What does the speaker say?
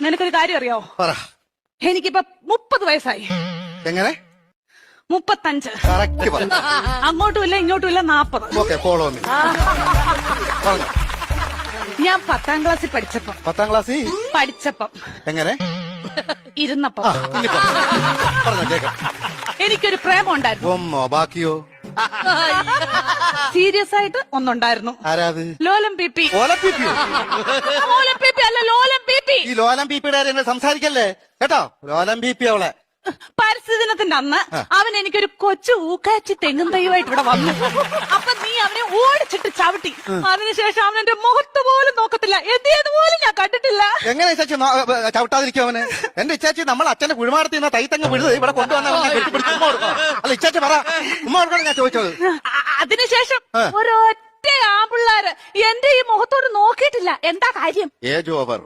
നിനക്കൊരു കാര്യം അറിയോ? പറ. എനിക്കിപ്പോ 30 വയസ്സായി. എങ്ങനെ? 35. കറക്റ്റ് പറ. അങ്ങോട്ടും ഇല്ല ഇങ്ങോട്ടും ഇല്ല 40. Okay, follow me. പറഞ്ഞോ. ഞാൻ 10ാം ക്ലാസ്സിൽ പഠിച്ചപ്പം 10ാം ക്ലാസ്സിൽ എങ്ങനെ? ഇരുന്നപ്പം ഇനി പറഞ്ഞോ കേക്കാം. എനിക്കൊരു പ്രേമം ഉണ്ടായിരുന്നു. ഒന്നോ ബാക്കിയോ? സീരിയസ് ആയിട്ട് ഒന്നുണ്ടായിരുന്നു. ആരാത്? ലോലം പി. ലോലം പീപ്പിയോ? ലോലം പി അല്ല, ലോലം പി. ഈ ലോലം പീപ്പിയുടെ കാര്യം സംസാരിക്കല്ലേ കേട്ടോ. ലോലം പീപ്പി അവളെ. പരിസ്ഥിതി ദിനത്തിന്റെ അന്ന് അവൻ എനിക്കൊരു കൊച്ചു ഊക്കാച്ചി തെങ്ങും തൈയുമായിട്ട് ഇവിടെ വന്നു. അപ്പൊ നീ അവനെ ഓടിച്ചിട്ട് ചവിട്ടി. അതിനുശേഷം അവൻ എന്റെ മുഖത്ത് പോലും നോക്കത്തില്ല. എന്ത് പോലും ഞാൻ കണ്ടിട്ടില്ല. എങ്ങനെ ചേച്ചി ചവിട്ടാതിരിക്കും അവന്? എന്റെ ഇച്ചാച്ചി നമ്മൾ അച്ഛന്റെ കുഴിമാടത്തിൽ നിന്ന് തൈത്തങ്ങ് വിഴുത് ഇവിടെ കൊണ്ടുവന്ന അല്ല ഇച്ചാച്ചി പറ, ഉമ്മ കൊടുക്കണം ഞാൻ ചോദിച്ചത്. അതിനുശേഷം ഒരൊറ്റ ആമ്പിള്ളാര് എന്റെ ഈ മുഖത്തോട് നോക്കിയിട്ടില്ല. എന്താ കാര്യം? Age over.